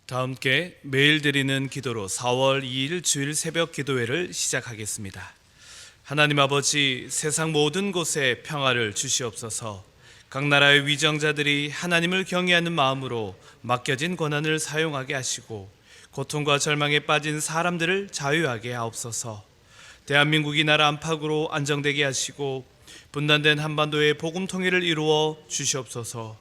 다 함께 매일 드리는 기도로 4월 2일 주일 새벽 기도회를 시작하겠습니다. 하나님 아버지, 세상 모든 곳에 평화를 주시옵소서. 각 나라의 위정자들이 하나님을 경외하는 마음으로 맡겨진 권한을 사용하게 하시고 고통과 절망에 빠진 사람들을 자유하게 하옵소서. 대한민국이 나라 안팎으로 안정되게 하시고 분단된 한반도의 복음 통일을 이루어 주시옵소서.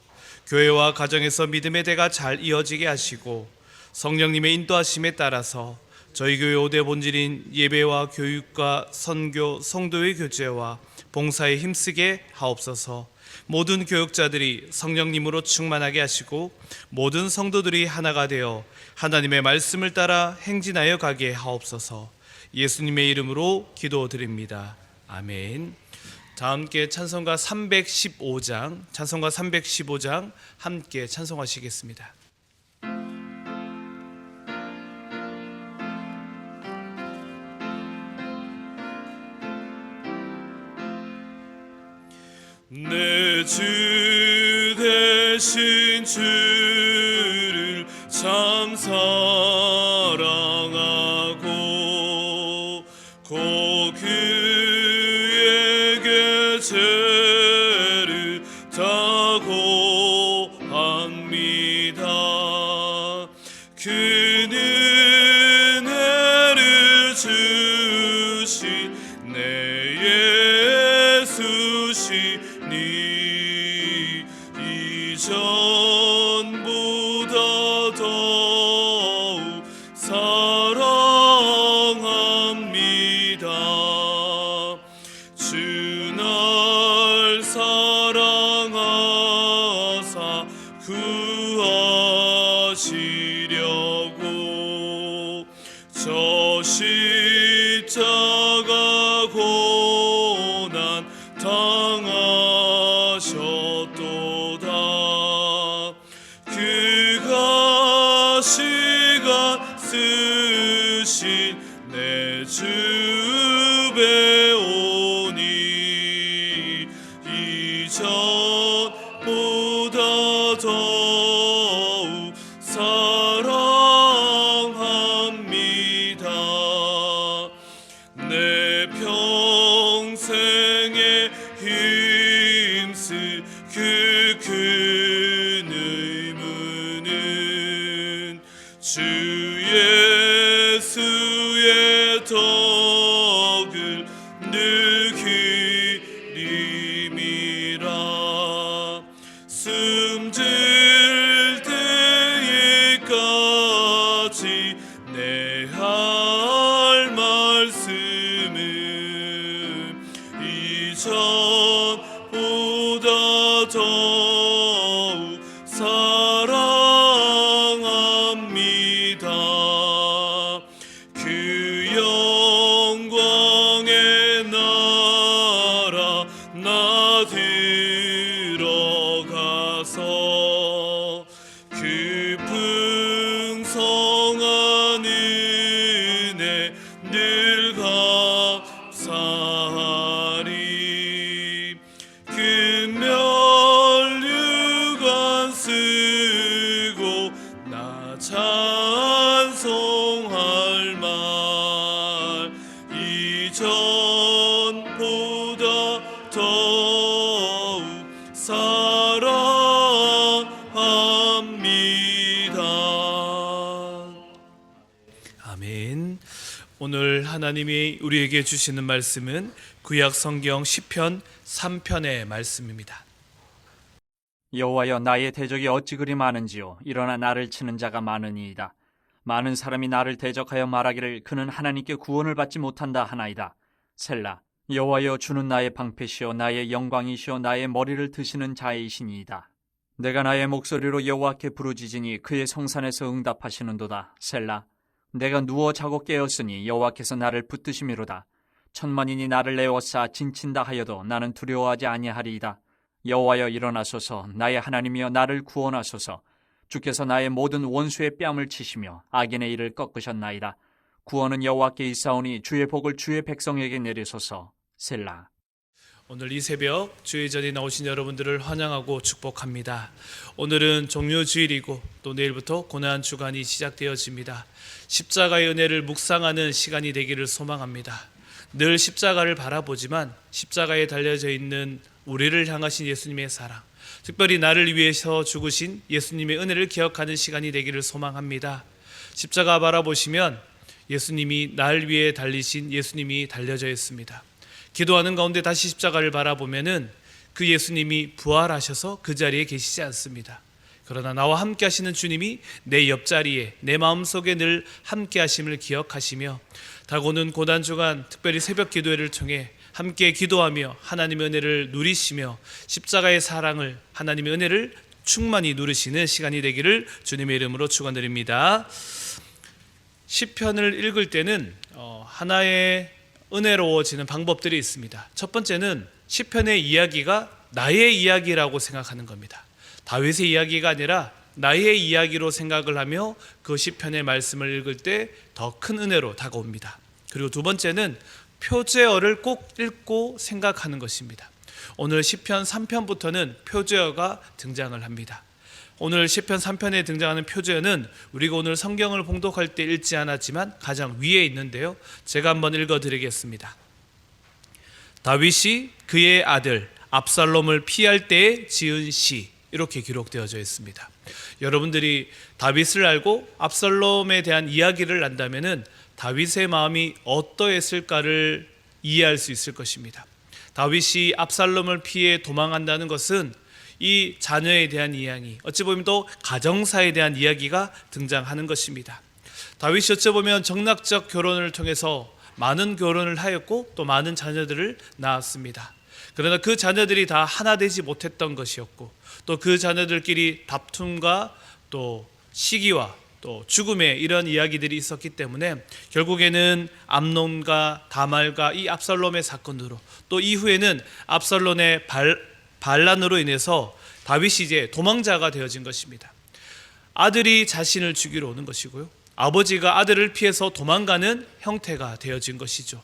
교회와 가정에서 믿음의 대가 잘 이어지게 하시고 성령님의 인도하심에 따라서 저희 교회 5대 본질인 예배와 교육과 선교, 성도의 교제와 봉사에 힘쓰게 하옵소서. 모든 교육자들이 성령님으로 충만하게 하시고 모든 성도들이 하나가 되어 하나님의 말씀을 따라 행진하여 가게 하옵소서. 예수님의 이름으로 기도드립니다. 아멘. 다 함께 찬송가 315장 함께 찬송하시겠습니다. 내 주 되신 주를 참 사랑하고 곧 그에게 죄를 다고 합니다. 그는 은혜를 주신 내 예수시니 이전보다 더욱 사랑합니다. 주 날 사랑하사 구하시려고 저 십자가 고난 당하셨도다. 그가 시간 쓰신 내 주 배우니 이전보다 더욱 사랑합니다. 내 평생에 힘쓸 그 큰 의무는 주 예수의 덕을 늘 기림이라. 숨질 때에까지 내 할 말씀은 이전보다 더욱 사랑합니다. 그 영광의 나라 나 들어가서 그 풍성한 은혜 늘 감사하리. 금면류관 쓰고 나 찬송할 말 이전보다 더욱 사랑합니다. 아멘. 오늘 하나님이 우리에게 주시는 말씀은 구약 성경 시편 3편의 말씀입니다. 여호와여, 나의 대적이 어찌 그리 많은지요. 일어나 나를 치는 자가 많으니이다. 많은 사람이 나를 대적하여 말하기를 그는 하나님께 구원을 받지 못한다 하나이다. 셀라. 여호와여, 주는 나의 방패시요 나의 영광이시요 나의 머리를 드시는 자이시니이다. 내가 나의 목소리로 여호와께 부르짖으니 그의 성산에서 응답하시는도다. 셀라. 내가 누워 자고 깨었으니 여호와께서 나를 붙드심이로다. 천만인이 나를 에워싸 진친다 하여도 나는 두려워하지 아니하리이다. 여호와여, 일어나소서. 나의 하나님이여, 나를 구원하소서. 주께서 나의 모든 원수의 뺨을 치시며 악인의 일을 꺾으셨나이다. 구원은 여호와께 있사오니 주의 복을 주의 백성에게 내리소서. 셀라. 오늘 이 새벽 주일 전에 나오신 여러분들을 환영하고 축복합니다. 오늘은 종료주일이고 또 내일부터 고난 주간이 시작되어집니다. 십자가의 은혜를 묵상하는 시간이 되기를 소망합니다. 늘 십자가를 바라보지만 십자가에 달려져 있는 우리를 향하신 예수님의 사랑, 특별히 나를 위해서 죽으신 예수님의 은혜를 기억하는 시간이 되기를 소망합니다. 십자가 바라보시면 예수님이 날 위해 달리신 예수님이 달려져 있습니다. 기도하는 가운데 다시 십자가를 바라보면은 그 예수님이 부활하셔서 그 자리에 계시지 않습니다. 그러나 나와 함께 하시는 주님이 내 옆자리에, 내 마음속에 늘 함께 하심을 기억하시며 다가오는 고난주간 특별히 새벽 기도회를 통해 함께 기도하며 하나님의 은혜를 누리시며 십자가의 사랑을, 하나님의 은혜를 충만히 누리시는 시간이 되기를 주님의 이름으로 축원드립니다. 시편을 읽을 때는 하나의 은혜로워지는 방법들이 있습니다. 첫 번째는 시편의 이야기가 나의 이야기라고 생각하는 겁니다. 다윗의 이야기가 아니라 나의 이야기로 생각을 하며 그 시편의 말씀을 읽을 때 더 큰 은혜로 다가옵니다. 그리고 두 번째는 표제어를 꼭 읽고 생각하는 것입니다. 오늘 시편 3편부터는 표제어가 등장을 합니다. 오늘 시편 3편에 등장하는 표제어는 우리가 오늘 성경을 봉독할 때 읽지 않았지만 가장 위에 있는데요, 제가 한번 읽어드리겠습니다. 다윗이 그의 아들 압살롬을 피할 때에 지은 시, 이렇게 기록되어져 있습니다. 여러분들이 다윗을 알고 압살롬에 대한 이야기를 안다면은 다윗의 마음이 어떠했을까를 이해할 수 있을 것입니다. 다윗이 압살롬을 피해 도망한다는 것은 이 자녀에 대한 이야기, 어찌 보면 또 가정사에 대한 이야기가 등장하는 것입니다. 다윗이 어찌 보면 정락적 결혼을 통해서 많은 결혼을 하였고 또 많은 자녀들을 낳았습니다. 그러나 그 자녀들이 다 하나 되지 못했던 것이었고 또 그 자녀들끼리 다툼과 또 시기와 또 죽음의 이런 이야기들이 있었기 때문에 결국에는 암논과 다말과 이 압살롬의 사건으로 또 이후에는 압살롬의 반란으로 인해서 다윗이 이제 도망자가 되어진 것입니다. 아들이 자신을 죽이러 오는 것이고요, 아버지가 아들을 피해서 도망가는 형태가 되어진 것이죠.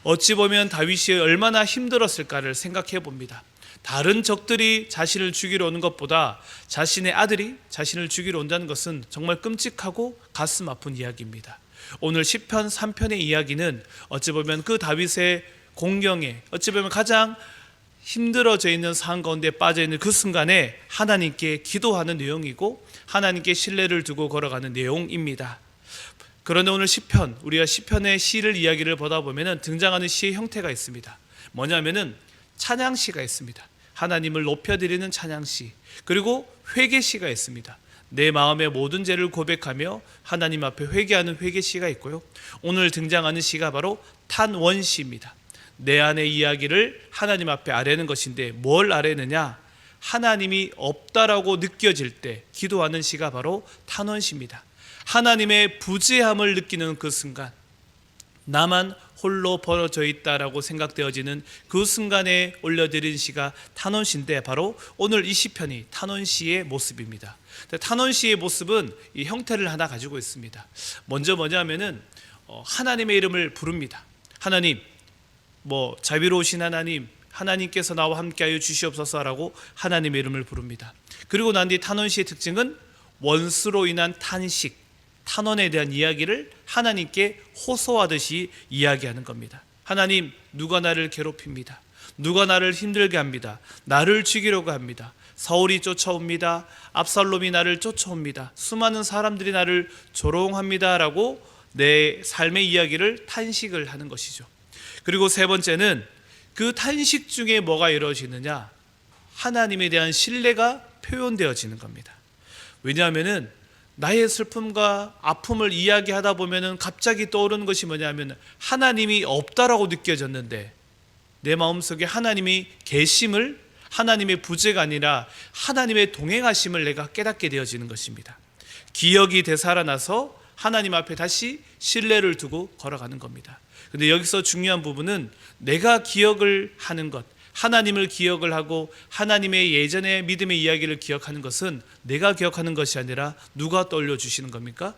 어찌 보면 다윗이 얼마나 힘들었을까를 생각해 봅니다. 다른 적들이 자신을 죽이러 오는 것보다 자신의 아들이 자신을 죽이러 온다는 것은 정말 끔찍하고 가슴 아픈 이야기입니다. 오늘 시편 3편의 이야기는 어찌 보면 그 다윗의 공경에, 어찌 보면 가장 힘들어져 있는 상황 가운데 빠져 있는 그 순간에 하나님께 기도하는 내용이고 하나님께 신뢰를 두고 걸어가는 내용입니다. 그런데 오늘 시편, 우리가 시편의 시를 이야기를 보다 보면 등장하는 시의 형태가 있습니다. 뭐냐면은 찬양시가 있습니다. 하나님을 높여드리는 찬양시, 그리고 회개시가 있습니다. 내 마음의 모든 죄를 고백하며 하나님 앞에 회개하는 회개시가 있고요, 오늘 등장하는 시가 바로 탄원시입니다. 내 안의 이야기를 하나님 앞에 아뢰는 것인데 뭘 아뢰느냐? 하나님이 없다라고 느껴질 때 기도하는 시가 바로 탄원시입니다. 하나님의 부재함을 느끼는 그 순간, 나만 홀로 벌어져 있다라고 생각되어지는 그 순간에 올려드린 시가 탄원시인데 바로 오늘 이 시편이 탄원시의 모습입니다. 탄원시의 모습은 이 형태를 하나 가지고 있습니다. 먼저 뭐냐면은 하나님의 이름을 부릅니다. 하나님, 자비로우신 하나님, 하나님께서 나와 함께하여 주시옵소서라고 하나님의 이름을 부릅니다. 그리고 난 뒤 탄원시의 특징은 원수로 인한 탄식, 탄원에 대한 이야기를 하나님께 호소하듯이 이야기하는 겁니다. 하나님, 누가 나를 괴롭힙니다. 누가 나를 힘들게 합니다. 나를 죽이려고 합니다. 사울이 쫓아옵니다. 압살롬이 나를 쫓아옵니다. 수많은 사람들이 나를 조롱합니다 라고 내 삶의 이야기를 탄식을 하는 것이죠. 그리고 세 번째는 그 탄식 중에 뭐가 이루어지느냐? 하나님에 대한 신뢰가 표현되어지는 겁니다. 왜냐하면은 나의 슬픔과 아픔을 이야기하다 보면은 갑자기 떠오르는 것이 뭐냐면 하나님이 없다라고 느껴졌는데 내 마음속에 하나님이 계심을, 하나님의 부재가 아니라 하나님의 동행하심을 내가 깨닫게 되어지는 것입니다. 기억이 되살아나서 하나님 앞에 다시 신뢰를 두고 걸어가는 겁니다. 근데 여기서 중요한 부분은 내가 기억을 하는 것, 하나님을 기억을 하고 하나님의 예전의 믿음의 이야기를 기억하는 것은 내가 기억하는 것이 아니라 누가 떠올려 주시는 겁니까?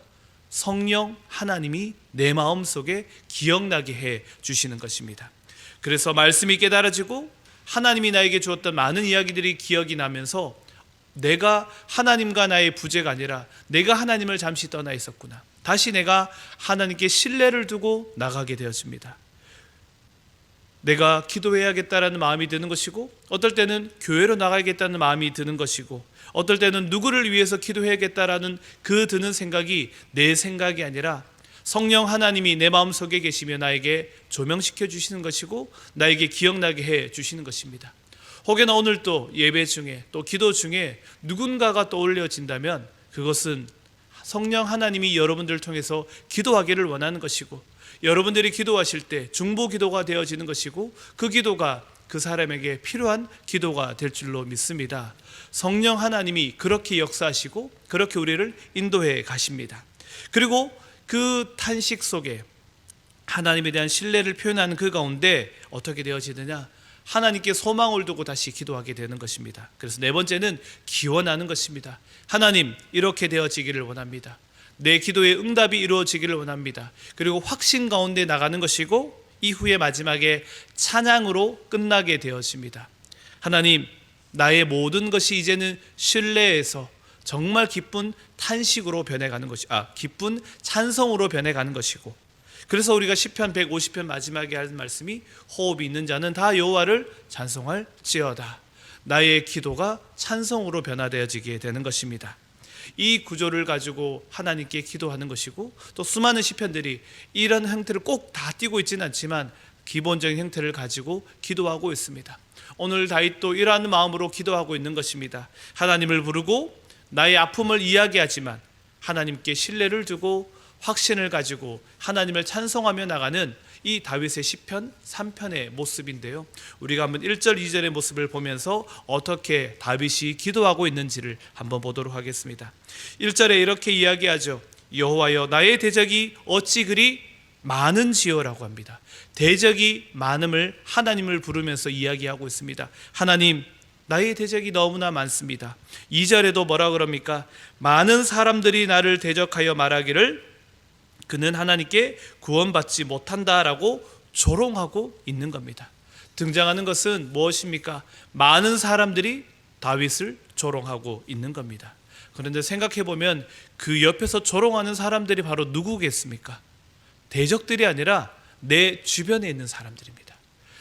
성령 하나님이 내 마음속에 기억나게 해 주시는 것입니다. 그래서 말씀이 깨달아지고 하나님이 나에게 주었던 많은 이야기들이 기억이 나면서 내가 하나님과 나의 부재가 아니라 내가 하나님을 잠시 떠나 있었구나. 다시 내가 하나님께 신뢰를 두고 나가게 되었습니다. 내가 기도해야겠다라는 마음이 드는 것이고, 어떨 때는 교회로 나가야겠다는 마음이 드는 것이고, 어떨 때는 누구를 위해서 기도해야겠다라는 그 드는 생각이 내 생각이 아니라 성령 하나님이 내 마음속에 계시며 나에게 조명시켜 주시는 것이고 나에게 기억나게 해 주시는 것입니다. 혹여나 오늘 또 예배 중에 또 기도 중에 누군가가 떠올려진다면 그것은 성령 하나님이 여러분들을 통해서 기도하기를 원하는 것이고, 여러분들이 기도하실 때 중보 기도가 되어지는 것이고, 그 기도가 그 사람에게 필요한 기도가 될 줄로 믿습니다. 성령 하나님이 그렇게 역사하시고 그렇게 우리를 인도해 가십니다. 그리고 그 탄식 속에 하나님에 대한 신뢰를 표현하는 그 가운데 어떻게 되어지느냐? 하나님께 소망을 두고 다시 기도하게 되는 것입니다. 그래서 네 번째는 기원하는 것입니다. 하나님, 이렇게 되어지기를 원합니다. 내 기도의 응답이 이루어지기를 원합니다. 그리고 확신 가운데 나가는 것이고, 이후에 마지막에 찬양으로 끝나게 되어집니다. 하나님, 나의 모든 것이 이제는 신뢰에서 정말 기쁜 탄식으로 변해가는 것이, 기쁜 찬성으로 변해가는 것이고, 그래서 우리가 시편 150편 마지막에 하는 말씀이 호흡이 있는 자는 다 여호와를 찬송할지어다. 나의 기도가 찬송으로 변화되어지게 되는 것입니다. 이 구조를 가지고 하나님께 기도하는 것이고, 또 수많은 시편들이 이런 형태를 꼭 다 띄고 있지는 않지만 기본적인 형태를 가지고 기도하고 있습니다. 오늘 다윗도 이러한 마음으로 기도하고 있는 것입니다. 하나님을 부르고 나의 아픔을 이야기하지만 하나님께 신뢰를 두고 확신을 가지고 하나님을 찬송하며 나가는 이 다윗의 시편 3편의 모습인데요, 우리가 한번 1절 2절의 모습을 보면서 어떻게 다윗이 기도하고 있는지를 한번 보도록 하겠습니다. 1절에 이렇게 이야기하죠. 여호와여, 나의 대적이 어찌 그리 많은지요라고 합니다. 대적이 많음을 하나님을 부르면서 이야기하고 있습니다. 하나님, 나의 대적이 너무나 많습니다. 2절에도 뭐라 그럽니까? 많은 사람들이 나를 대적하여 말하기를 그는 하나님께 구원받지 못한다라고 조롱하고 있는 겁니다. 등장하는 것은 무엇입니까? 많은 사람들이 다윗을 조롱하고 있는 겁니다. 그런데 생각해 보면 그 옆에서 조롱하는 사람들이 바로 누구겠습니까? 대적들이 아니라 내 주변에 있는 사람들입니다.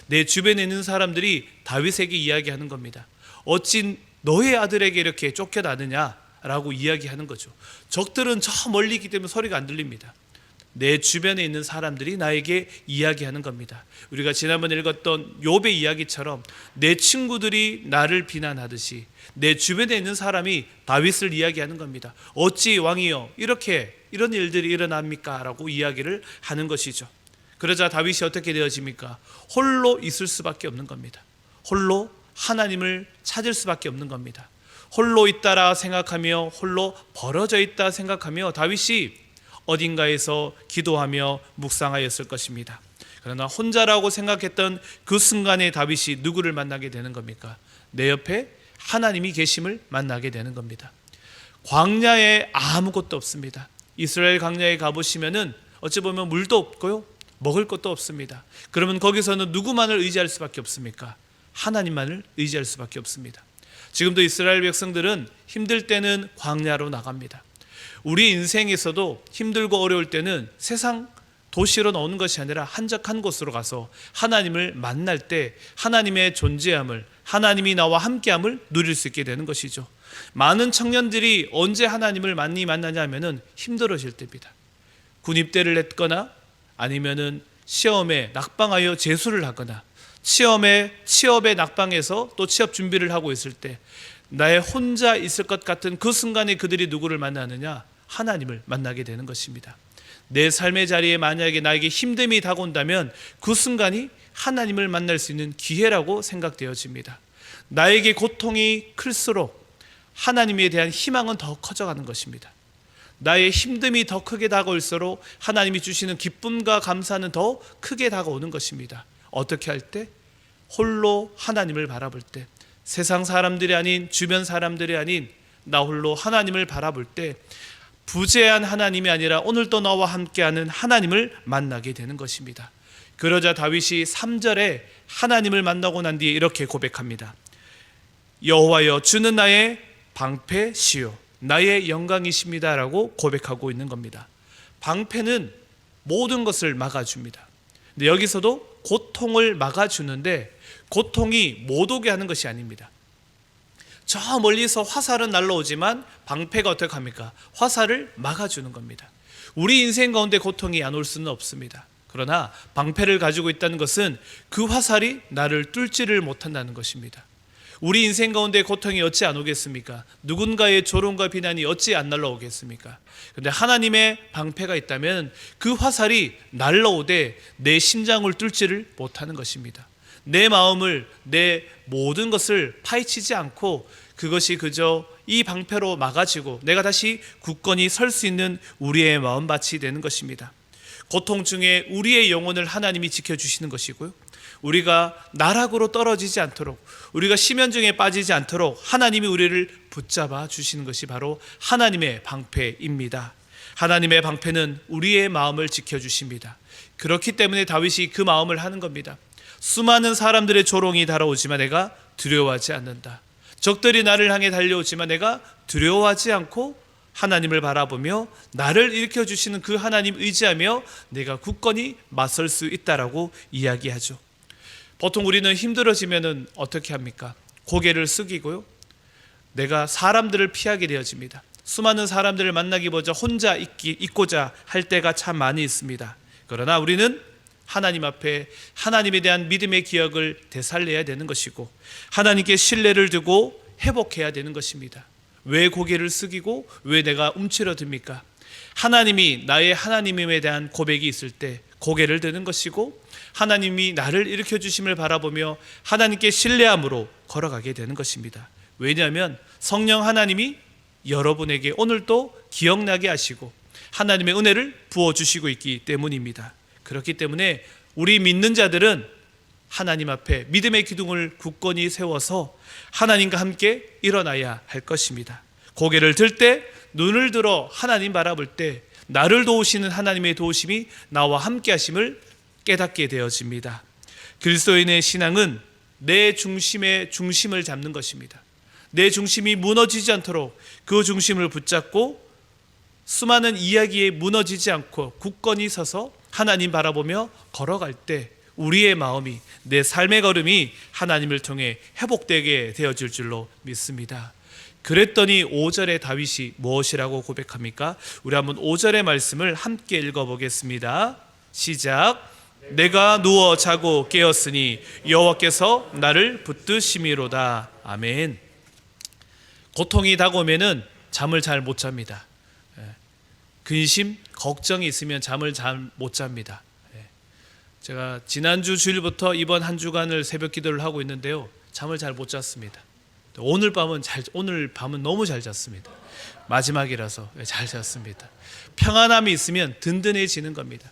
내 주변에 있는 사람들이 다윗에게 이야기하는 겁니다. 어찌 너의 아들에게 이렇게 쫓겨나느냐라고 이야기하는 거죠. 적들은 저 멀리 있기 때문에 소리가 안 들립니다. 내 주변에 있는 사람들이 나에게 이야기하는 겁니다. 우리가 지난번에 읽었던 욥의 이야기처럼 내 친구들이 나를 비난하듯이 내 주변에 있는 사람이 다윗을 이야기하는 겁니다. 어찌 왕이여 이런 일들이 일어납니까? 라고 이야기를 하는 것이죠. 그러자 다윗이 어떻게 되어집니까? 홀로 있을 수밖에 없는 겁니다. 홀로 하나님을 찾을 수밖에 없는 겁니다. 홀로 있다라 생각하며 홀로 벌어져 있다 생각하며 다윗이 어딘가에서 기도하며 묵상하였을 것입니다. 그러나 혼자라고 생각했던 그 순간에 다윗이 누구를 만나게 되는 겁니까? 내 옆에 하나님이 계심을 만나게 되는 겁니다. 광야에 아무것도 없습니다. 이스라엘 광야에 가보시면은 어찌 보면 물도 없고요, 먹을 것도 없습니다. 그러면 거기서는 누구만을 의지할 수밖에 없습니까? 하나님만을 의지할 수밖에 없습니다. 지금도 이스라엘 백성들은 힘들 때는 광야로 나갑니다. 우리 인생에서도 힘들고 어려울 때는 세상 도시로 나오는 것이 아니라 한적한 곳으로 가서 하나님을 만날 때 하나님의 존재함을, 하나님이 나와 함께함을 누릴 수 있게 되는 것이죠. 많은 청년들이 언제 하나님을 많이 만나냐 하면은 힘들어질 때입니다. 군입대를 했거나 아니면은 시험에 낙방하여 재수를 하거나 취업에 낙방해서 또 취업 준비를 하고 있을 때 나의 혼자 있을 것 같은 그 순간에 그들이 누구를 만나느냐? 하나님을 만나게 되는 것입니다. 내 삶의 자리에 만약에 나에게 힘듦이 다가온다면 그 순간이 하나님을 만날 수 있는 기회라고 생각되어집니다. 나에게 고통이 클수록 하나님에 대한 희망은 더 커져가는 것입니다. 나의 힘듦이 더 크게 다가올수록 하나님이 주시는 기쁨과 감사는 더 크게 다가오는 것입니다. 어떻게 할 때? 홀로 하나님을 바라볼 때, 세상 사람들이 아닌, 주변 사람들이 아닌 나 홀로 하나님을 바라볼 때 부재한 하나님이 아니라 오늘도 나와 함께하는 하나님을 만나게 되는 것입니다. 그러자 다윗이 3절에 하나님을 만나고 난 뒤에 이렇게 고백합니다. 여호와여, 주는 나의 방패시요 나의 영광이십니다 라고 고백하고 있는 겁니다. 방패는 모든 것을 막아줍니다. 근데 여기서도 고통을 막아주는데 고통이 못 오게 하는 것이 아닙니다. 저 멀리서 화살은 날라오지만 방패가 어떻게 합니까? 화살을 막아주는 겁니다. 우리 인생 가운데 고통이 안 올 수는 없습니다. 그러나 방패를 가지고 있다는 것은 그 화살이 나를 뚫지를 못한다는 것입니다. 우리 인생 가운데 고통이 어찌 안 오겠습니까? 누군가의 조롱과 비난이 어찌 안 날라오겠습니까? 그런데 하나님의 방패가 있다면 그 화살이 날라오되 내 심장을 뚫지를 못하는 것입니다. 내 마음을, 내 모든 것을 파헤치지 않고 그것이 그저 이 방패로 막아지고 내가 다시 굳건히 설 수 있는 우리의 마음밭이 되는 것입니다. 고통 중에 우리의 영혼을 하나님이 지켜주시는 것이고요, 우리가 나락으로 떨어지지 않도록, 우리가 심연중에 빠지지 않도록 하나님이 우리를 붙잡아 주시는 것이 바로 하나님의 방패입니다. 하나님의 방패는 우리의 마음을 지켜주십니다. 그렇기 때문에 다윗이 그 마음을 하는 겁니다. 수많은 사람들의 조롱이 달아오지만 내가 두려워하지 않는다. 적들이 나를 향해 달려오지만 내가 두려워하지 않고 하나님을 바라보며 나를 일으켜주시는 그 하나님 의지하며 내가 굳건히 맞설 수 있다라고 이야기하죠. 보통 우리는 힘들어지면 어떻게 합니까? 고개를 숙이고요, 내가 사람들을 피하게 되어집니다. 수많은 사람들을 만나기보다 혼자 있고자 할 때가 참 많이 있습니다. 그러나 우리는 하나님 앞에 하나님에 대한 믿음의 기억을 되살려야 되는 것이고 하나님께 신뢰를 두고 회복해야 되는 것입니다. 왜 고개를 숙이고 왜 내가 움츠러듭니까? 하나님이 나의 하나님에 대한 고백이 있을 때 고개를 드는 것이고 하나님이 나를 일으켜주심을 바라보며 하나님께 신뢰함으로 걸어가게 되는 것입니다. 왜냐하면 성령 하나님이 여러분에게 오늘도 기억나게 하시고 하나님의 은혜를 부어주시고 있기 때문입니다. 그렇기 때문에 우리 믿는 자들은 하나님 앞에 믿음의 기둥을 굳건히 세워서 하나님과 함께 일어나야 할 것입니다. 고개를 들 때, 눈을 들어 하나님 바라볼 때 나를 도우시는 하나님의 도우심이 나와 함께 하심을 깨닫게 되어집니다. 그리스도인의 신앙은 내 중심의 중심을 잡는 것입니다. 내 중심이 무너지지 않도록 그 중심을 붙잡고 수많은 이야기에 무너지지 않고 굳건히 서서 하나님 바라보며 걸어갈 때 우리의 마음이, 내 삶의 걸음이 하나님을 통해 회복되게 되어질 줄로 믿습니다. 그랬더니 5절에 다윗이 무엇이라고 고백합니까? 우리 한번 5절의 말씀을 함께 읽어보겠습니다. 시작. 내가 누워 자고 깨었으니 여호와께서 나를 붙드심이로다. 아멘. 고통이 다가오면은 잠을 잘 못 잡니다. 근심, 걱정이 있으면 잠을 잘 못 잡니다. 제가 지난주 주일부터 이번 한 주간을 새벽 기도를 하고 있는데요, 잠을 잘 못 잤습니다. 오늘 밤은 너무 잘 잤습니다. 마지막이라서 잘 잤습니다. 평안함이 있으면 든든해지는 겁니다.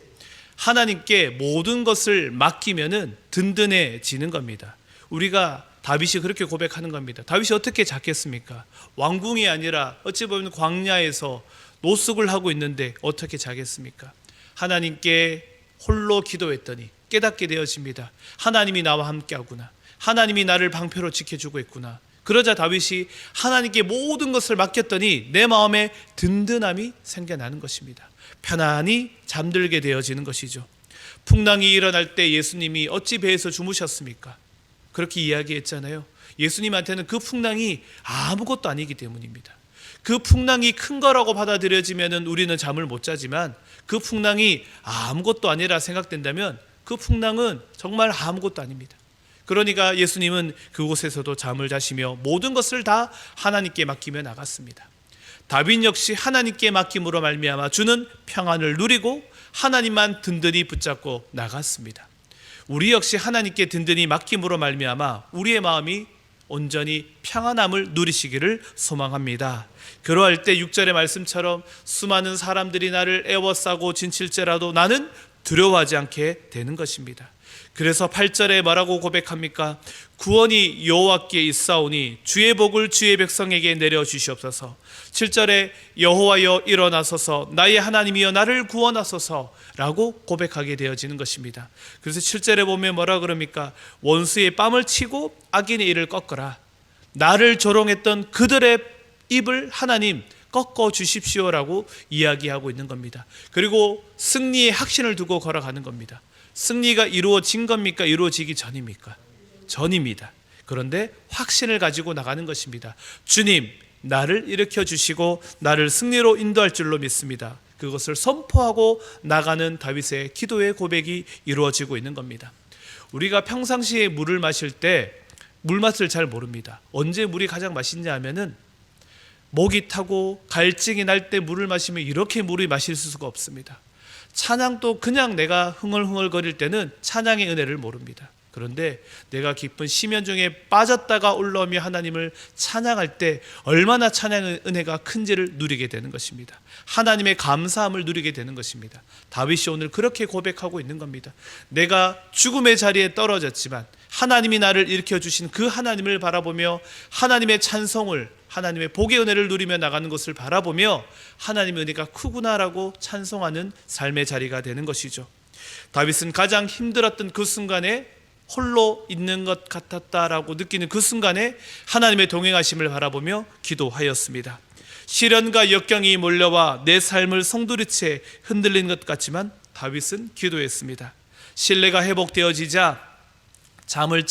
하나님께 모든 것을 맡기면은 든든해지는 겁니다. 우리가 다윗이 그렇게 고백하는 겁니다. 다윗이 어떻게 자겠습니까? 왕궁이 아니라 어찌 보면 광야에서 노숙을 하고 있는데 어떻게 자겠습니까? 하나님께 홀로 기도했더니 깨닫게 되어집니다. 하나님이 나와 함께하구나. 하나님이 나를 방패로 지켜주고 있구나. 그러자 다윗이 하나님께 모든 것을 맡겼더니 내 마음에 든든함이 생겨나는 것입니다. 편안히 잠들게 되어지는 것이죠. 풍랑이 일어날 때 예수님이 어찌 배에서 주무셨습니까? 그렇게 이야기했잖아요. 예수님한테는 그 풍랑이 아무것도 아니기 때문입니다. 그 풍랑이 큰 거라고 받아들여지면 우리는 잠을 못 자지만 그 풍랑이 아무것도 아니라 생각된다면 그 풍랑은 정말 아무것도 아닙니다. 그러니까 예수님은 그곳에서도 잠을 자시며 모든 것을 다 하나님께 맡기며 나갔습니다. 다윗 역시 하나님께 맡김으로 말미암아 주는 평안을 누리고 하나님만 든든히 붙잡고 나갔습니다. 우리 역시 하나님께 든든히 맡김으로 말미암아 우리의 마음이 온전히 평안함을 누리시기를 소망합니다. 그러할 때 6절의 말씀처럼 수많은 사람들이 나를 애워싸고 진칠지라도 나는 두려워하지 않게 되는 것입니다. 그래서 8절에 뭐라고 고백합니까? 구원이 여호와께 있사오니 주의 복을 주의 백성에게 내려 주시옵소서. 7절에 여호와여 일어나소서 나의 하나님이여 나를 구원하소서라고 고백하게 되어지는 것입니다. 그래서 7절에 보면 뭐라 그럽니까? 원수의 뺨을 치고 악인의 이를 꺾어라. 나를 조롱했던 그들의 입을 하나님 꺾어 주십시오라고 이야기하고 있는 겁니다. 그리고 승리의 확신을 두고 걸어가는 겁니다. 승리가 이루어진 겁니까? 이루어지기 전입니까? 전입니다. 그런데 확신을 가지고 나가는 것입니다. 주님, 나를 일으켜 주시고 나를 승리로 인도할 줄로 믿습니다. 그것을 선포하고 나가는 다윗의 기도의 고백이 이루어지고 있는 겁니다. 우리가 평상시에 물을 마실 때 물맛을 잘 모릅니다. 언제 물이 가장 맛있냐 하면은 목이 타고 갈증이 날 때 물을 마시면 이렇게 물이 마실 수가 없습니다. 찬양도 그냥 내가 흥얼흥얼거릴 때는 찬양의 은혜를 모릅니다. 그런데 내가 깊은 심연 중에 빠졌다가 올라오며 하나님을 찬양할 때 얼마나 찬양의 은혜가 큰지를 누리게 되는 것입니다. 하나님의 감사함을 누리게 되는 것입니다. 다윗이 오늘 그렇게 고백하고 있는 겁니다. 내가 죽음의 자리에 떨어졌지만 하나님이 나를 일으켜 주신 그 하나님을 바라보며 하나님의 찬송을, 하나님의 복의 은혜를 누리며 나가는 것을 바라보며 하나님의 은혜가 크구나라고 찬송하는 삶의 자리가 되는 것이죠. 다윗은 가장 힘들었던 그 순간에 홀로 있는 것 같았다라고 느끼는 그 순간에 하나님의 동행하심을 바라보며 기도하였습니다. 시련과 역경이 몰려와 내 삶을 송두리째 흔들린 것 같지만 다윗은 기도했습니다. 신뢰가 회복되어지자 잠을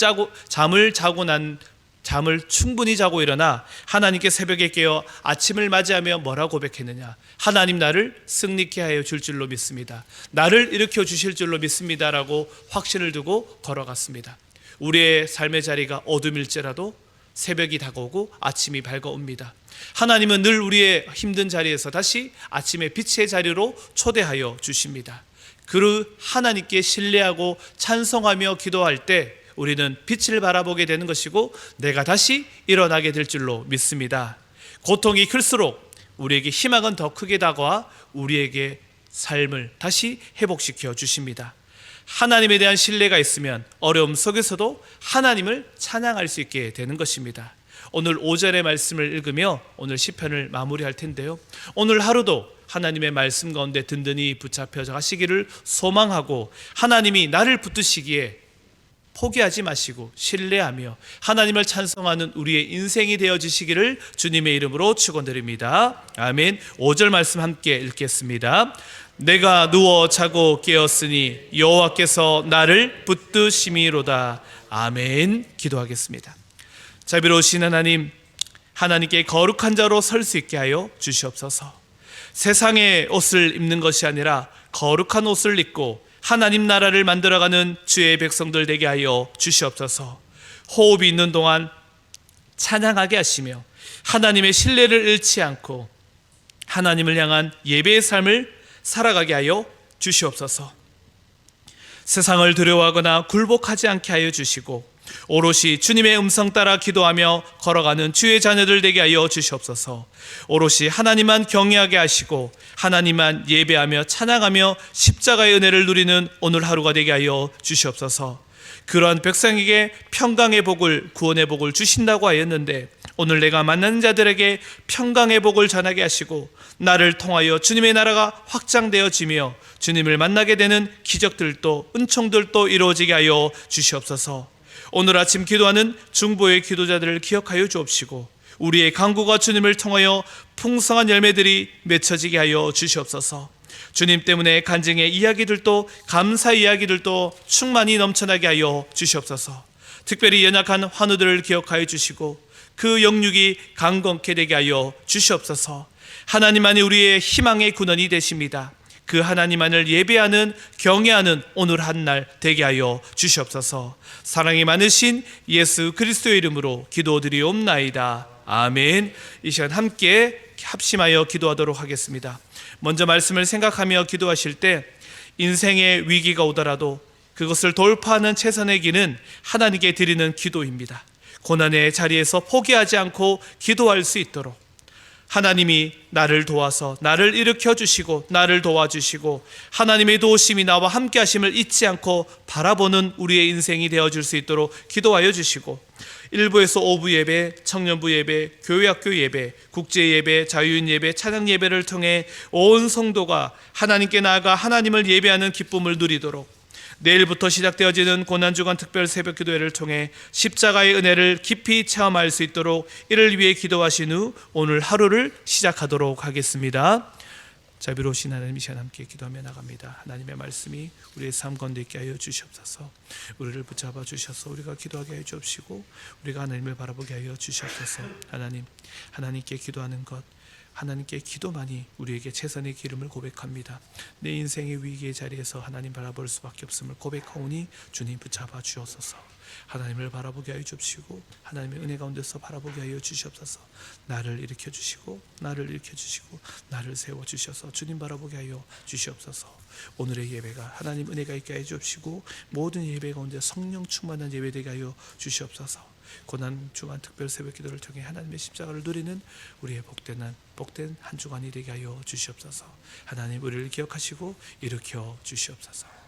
충분히 자고 일어나 하나님께 새벽에 깨어 아침을 맞이하며 뭐라 고백했느냐? 하나님 나를 승리케 하여 줄 줄로 믿습니다. 나를 일으켜 주실 줄로 믿습니다라고 확신을 두고 걸어갔습니다. 우리의 삶의 자리가 어둠일지라도 새벽이 다가오고 아침이 밝아옵니다. 하나님은 늘 우리의 힘든 자리에서 다시 아침의 빛의 자리로 초대하여 주십니다. 그 하나님께 신뢰하고 찬송하며 기도할 때 우리는 빛을 바라보게 되는 것이고 내가 다시 일어나게 될 줄로 믿습니다. 고통이 클수록 우리에게 희망은 더 크게 다가와 우리에게 삶을 다시 회복시켜 주십니다. 하나님에 대한 신뢰가 있으면 어려움 속에서도 하나님을 찬양할 수 있게 되는 것입니다. 오늘 5절의 말씀을 읽으며 오늘 시편을 마무리할 텐데요. 오늘 하루도 하나님의 말씀 가운데 든든히 붙잡혀 가시기를 소망하고 하나님이 나를 붙드시기에 포기하지 마시고 신뢰하며 하나님을 찬송하는 우리의 인생이 되어주시기를 주님의 이름으로 축원드립니다. 아멘. 5절 말씀 함께 읽겠습니다. 내가 누워 자고 깨었으니 여호와께서 나를 붙드심이로다. 아멘. 기도하겠습니다. 자비로우신 하나님, 하나님께 거룩한 자로 설 수 있게 하여 주시옵소서. 세상의 옷을 입는 것이 아니라 거룩한 옷을 입고 하나님 나라를 만들어가는 주의 백성들 되게 하여 주시옵소서. 호흡이 있는 동안 찬양하게 하시며 하나님의 신뢰를 잃지 않고 하나님을 향한 예배의 삶을 살아가게 하여 주시옵소서. 세상을 두려워하거나 굴복하지 않게 하여 주시고 오롯이 주님의 음성 따라 기도하며 걸어가는 주의 자녀들 되게 하여 주시옵소서. 오롯이 하나님만 경외하게 하시고 하나님만 예배하며 찬양하며 십자가의 은혜를 누리는 오늘 하루가 되게 하여 주시옵소서. 그러한 백성에게 평강의 복을, 구원의 복을 주신다고 하였는데 오늘 내가 만나는 자들에게 평강의 복을 전하게 하시고 나를 통하여 주님의 나라가 확장되어지며 주님을 만나게 되는 기적들도 은총들도 이루어지게 하여 주시옵소서. 오늘 아침 기도하는 중보의 기도자들을 기억하여 주옵시고 우리의 간구가 주님을 통하여 풍성한 열매들이 맺혀지게 하여 주시옵소서. 주님 때문에 간증의 이야기들도 감사 이야기들도 충만히 넘쳐나게 하여 주시옵소서. 특별히 연약한 환우들을 기억하여 주시고 그 영육이 강건케 되게 하여 주시옵소서. 하나님만이 우리의 희망의 근원이 되십니다. 그 하나님만을 예배하는 경외하는 오늘 한 날 되게 하여 주시옵소서. 사랑이 많으신 예수 그리스도의 이름으로 기도드리옵나이다. 아멘. 이 시간 함께 합심하여 기도하도록 하겠습니다. 먼저 말씀을 생각하며 기도하실 때 인생의 위기가 오더라도 그것을 돌파하는 최선의 길은 하나님께 드리는 기도입니다. 고난의 자리에서 포기하지 않고 기도할 수 있도록 하나님이 나를 도와서 나를 일으켜 주시고 나를 도와주시고 하나님의 도우심이 나와 함께 하심을 잊지 않고 바라보는 우리의 인생이 되어줄 수 있도록 기도하여 주시고, 일부에서 오부 예배, 청년부 예배, 교회학교 예배, 국제 예배, 자유인 예배, 찬양 예배를 통해 온 성도가 하나님께 나아가 하나님을 예배하는 기쁨을 누리도록, 내일부터 시작되어지는 고난주간 특별 새벽 기도회를 통해 십자가의 은혜를 깊이 체험할 수 있도록 이를 위해 기도하신 후 오늘 하루를 시작하도록 하겠습니다. 자비로우신 하나님, 이 시간 함께 기도하며 나갑니다. 하나님의 말씀이 우리의 삶 가운데 있게 하여 주시옵소서. 우리를 붙잡아 주셔서 우리가 기도하게 하여 주옵시고 우리가 하나님을 바라보게 하여 주시옵소서. 하나님, 하나님께 기도하는 것, 하나님께 기도만이 우리에게 최선의 기름을 고백합니다. 내 인생의 위기의 자리에서 하나님 바라볼 수밖에 없음을 고백하오니 주님 붙잡아 주옵소서. 하나님을 바라보게 하여 주시고 하나님의 은혜 가운데서 바라보게 하여 주시옵소서. 나를 일으켜 주시고 나를 일으켜 주시고 나를 세워 주셔서 주님 바라보게 하여 주시옵소서. 오늘의 예배가 하나님 은혜가 있게 하여 주옵시고 모든 예배 가운데 성령 충만한 예배 되게 하여 주시옵소서. 고난 주간 특별 새벽 기도를 통해 하나님의 십자가를 누리는 우리의 복된 한 주간이 되게 하여 주시옵소서. 하나님, 우리를 기억하시고 일으켜 주시옵소서.